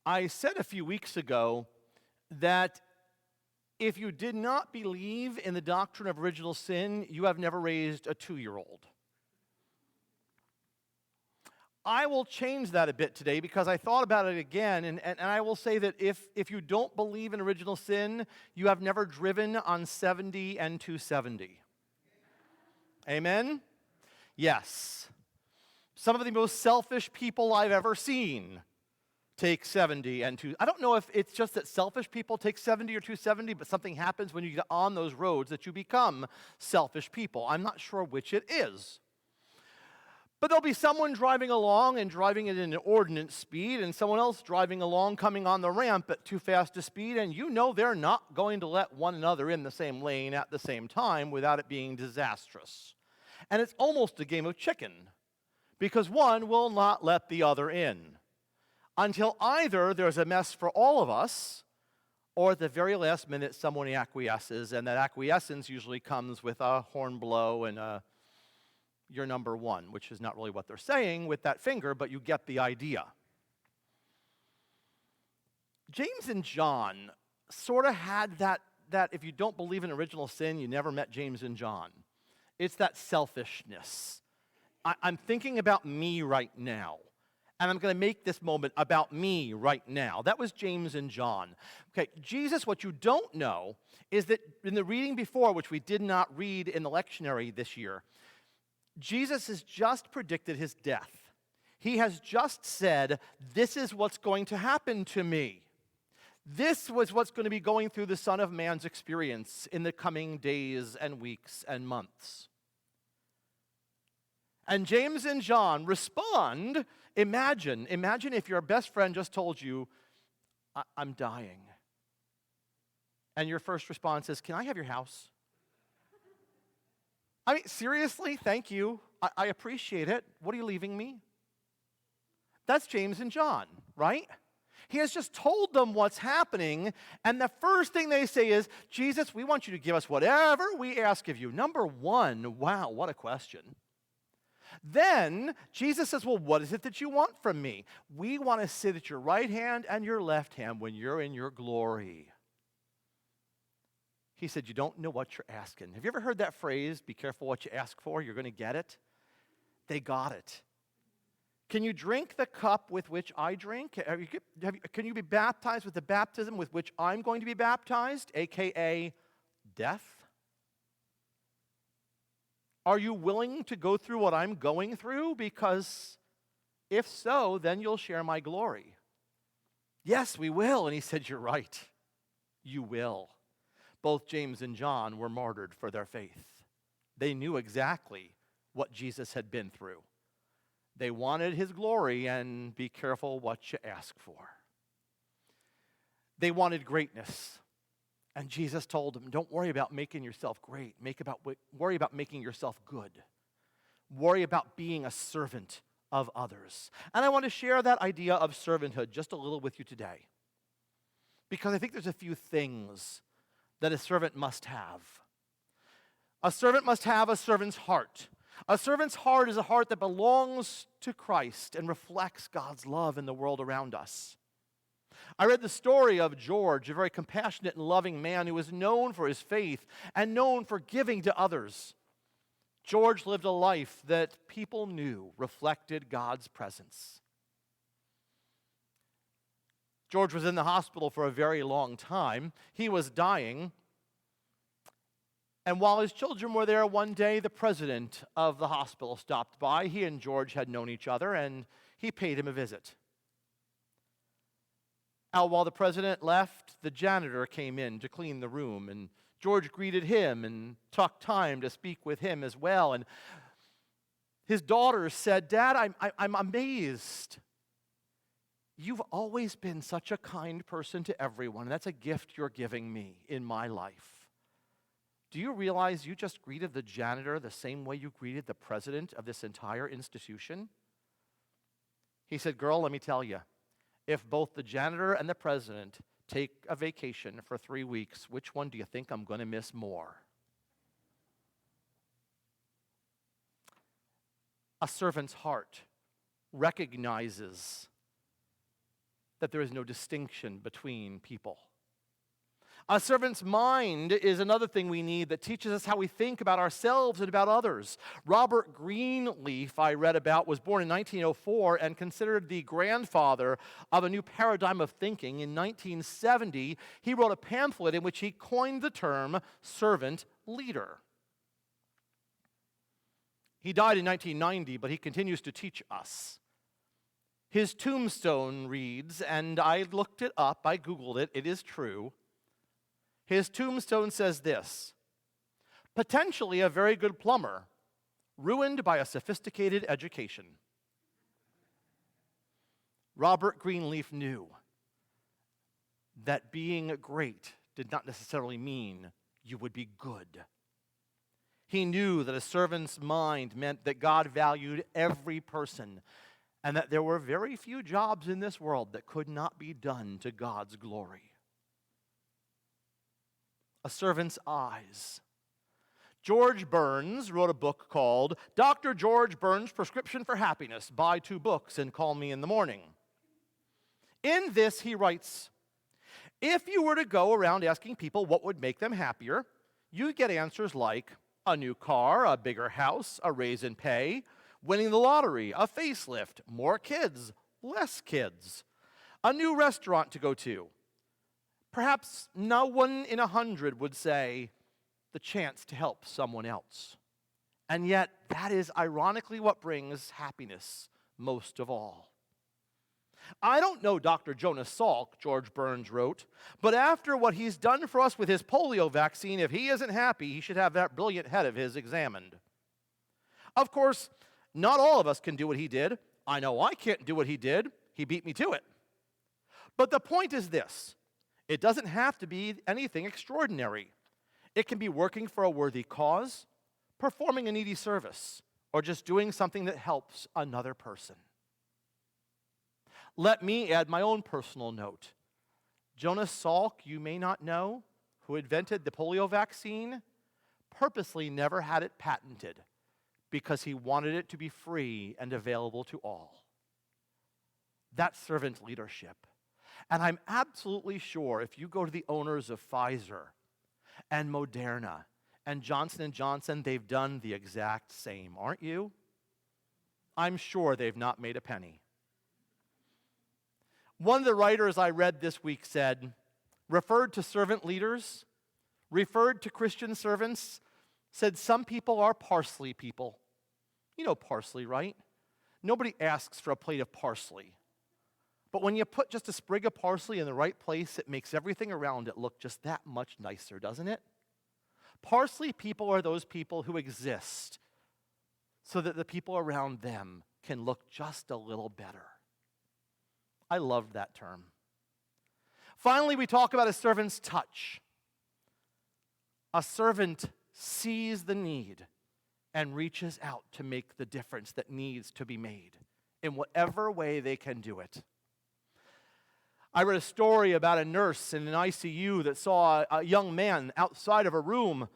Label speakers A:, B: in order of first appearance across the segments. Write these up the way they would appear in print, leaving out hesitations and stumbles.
A: I said a few weeks ago that if you did not believe in the doctrine of original sin, you have never raised a 2-year-old. I will change that a bit today because I thought about it again, and I will say that if you don't believe in original sin, you have never driven on 70 and 270. Amen? Yes. Some of the most selfish people I've ever seen take 70 and 2. I don't know if it's just that selfish people take 70 or 270, but something happens when you get on those roads that you become selfish people. I'm not sure which it is. But there'll be someone driving along and driving at an inordinate speed, and someone else driving along coming on the ramp at too fast a speed, and you know they're not going to let one another in the same lane at the same time without it being disastrous. And it's almost a game of chicken, because one will not let the other in until either there's a mess for all of us, or at the very last minute someone acquiesces, and that acquiescence usually comes with a horn blow and a "you're number one," which is not really what they're saying with that finger, but you get the idea. James and John sort of had that if you don't believe in original sin, you never met James and John. It's that selfishness. I'm thinking about me right now, and I'm going to make this moment about me right now. That was James and John. Okay, Jesus, what you don't know is that in the reading before, which we did not read in the lectionary this year, Jesus has just predicted his death. He has just said, this is what's going to happen to me. This was what's going to be going through the Son of Man's experience in the coming days and weeks and months. And James and John respond, imagine if your best friend just told you, I'm dying. And your first response is, can I have your house? I mean, seriously, thank you. I appreciate it. What are you leaving me? That's James and John, right? He has just told them what's happening, and the first thing they say is, Jesus, we want you to give us whatever we ask of you. Number one, wow, what a question. Then Jesus says, well, what is it that you want from me? We want to sit at your right hand and your left hand when you're in your glory. He said, you don't know what you're asking. Have you ever heard that phrase, be careful what you ask for, you're going to get it? They got it. Can you drink the cup with which I drink? Can you be baptized with the baptism with which I'm going to be baptized, a.k.a. death? Are you willing to go through what I'm going through? Because if so, then you'll share my glory. Yes, we will. And he said, you're right. You will. Both James and John were martyred for their faith. They knew exactly what Jesus had been through. They wanted his glory, and be careful what you ask for. They wanted greatness, and Jesus told them, don't worry about making yourself great. Worry about making yourself good. Worry about being a servant of others. And I want to share that idea of servanthood just a little with you today, because I think there's a few things that a servant must have. A servant must have a servant's heart. A servant's heart is a heart that belongs to Christ and reflects God's love in the world around us. I read the story of George, a very compassionate and loving man who was known for his faith and known for giving to others. George lived a life that people knew reflected God's presence. George was in the hospital for a very long time. He was dying. And while his children were there one day, the president of the hospital stopped by. He and George had known each other, and he paid him a visit. Now, while the president left, the janitor came in to clean the room, and George greeted him and took time to speak with him as well. And his daughter said, Dad, I'm amazed. You've always been such a kind person to everyone. That's a gift you're giving me in my life. Do you realize you just greeted the janitor the same way you greeted the president of this entire institution? He said, girl, let me tell you, if both the janitor and the president take a vacation for 3 weeks, which one do you think I'm going to miss more? A servant's heart recognizes that there is no distinction between people. A servant's mind is another thing we need that teaches us how we think about ourselves and about others. Robert Greenleaf, I read about, was born in 1904 and considered the grandfather of a new paradigm of thinking. In 1970, he wrote a pamphlet in which he coined the term servant leader. He died in 1990, but he continues to teach us. His tombstone reads, and I looked it up, I Googled it, it is true. His tombstone says this: potentially a very good plumber, ruined by a sophisticated education. Robert Greenleaf knew that being great did not necessarily mean you would be good. He knew that a servant's mind meant that God valued every person and that there were very few jobs in this world that could not be done to God's glory. A servant's eyes. George Burns wrote a book called Dr. George Burns' Prescription for Happiness. Buy 2 books and call me in the morning. In this, he writes, if you were to go around asking people what would make them happier, you'd get answers like a new car, a bigger house, a raise in pay, winning the lottery, a facelift, more kids, less kids, a new restaurant to go to. Perhaps no one in 100 would say the chance to help someone else. And yet, that is ironically what brings happiness most of all. I don't know Dr. Jonas Salk, George Burns wrote, but after what he's done for us with his polio vaccine, if he isn't happy, he should have that brilliant head of his examined. Of course, not all of us can do what he did. I know I can't do what he did. He beat me to it. But the point is this. It doesn't have to be anything extraordinary. It can be working for a worthy cause, performing a needy service, or just doing something that helps another person. Let me add my own personal note. Jonas Salk, you may not know, who invented the polio vaccine, purposely never had it patented because he wanted it to be free and available to all. That's servant leadership. And I'm absolutely sure if you go to the owners of Pfizer and Moderna and Johnson & Johnson, they've done the exact same, aren't you? I'm sure they've not made a penny. One of the writers I read this week referred to servant leaders, referred to Christian servants, said some people are parsley people. You know parsley, right? Nobody asks for a plate of parsley. But when you put just a sprig of parsley in the right place, it makes everything around it look just that much nicer, doesn't it? Parsley people are those people who exist so that the people around them can look just a little better. I love that term. Finally, we talk about a servant's touch. A servant sees the need and reaches out to make the difference that needs to be made in whatever way they can do it. I read a story about a nurse in an ICU that saw a young man outside of a room.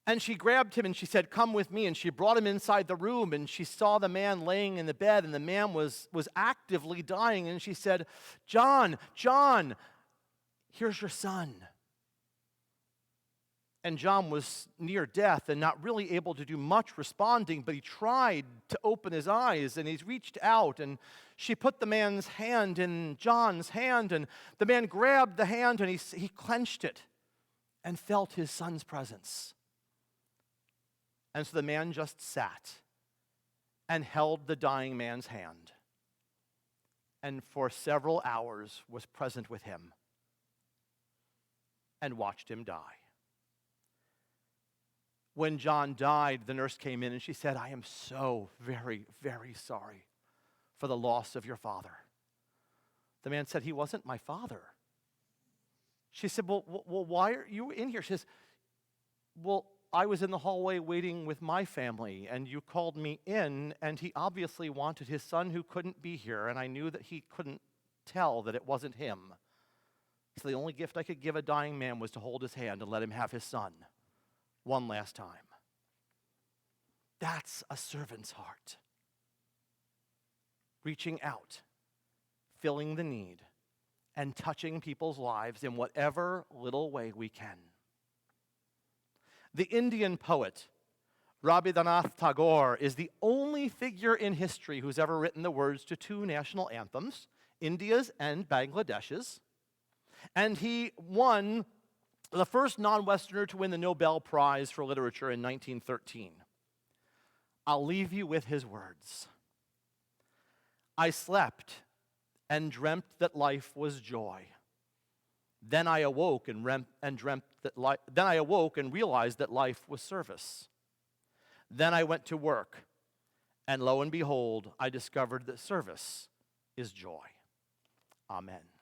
A: And she grabbed him and she said, come with me. And she brought him inside the room and she saw the man laying in the bed and the man was actively dying. And she said, John, here's your son. And John was near death and not really able to do much responding, but he tried to open his eyes and he reached out and she put the man's hand in John's hand and the man grabbed the hand and he clenched it and felt his son's presence. And so the man just sat and held the dying man's hand and for several hours was present with him and watched him die. When John died, the nurse came in and she said, I am so very, very sorry for the loss of your father. The man said, he wasn't my father. She said, well, why are you in here? She says, well, I was in the hallway waiting with my family, and you called me in, and he obviously wanted his son who couldn't be here, and I knew that he couldn't tell that it wasn't him. So the only gift I could give a dying man was to hold his hand and let him have his son one last time. That's a servant's heart. Reaching out, filling the need and touching people's lives in whatever little way we can. The Indian poet Rabindranath Tagore is the only figure in history who's ever written the words to two national anthems, India's and Bangladesh's. And he won the first non-Westerner to win the Nobel Prize for Literature in 1913. I'll leave you with his words. I slept and dreamt that life was joy. Then I awoke and realized that life was service. Then I went to work, and lo and behold, I discovered that service is joy. Amen.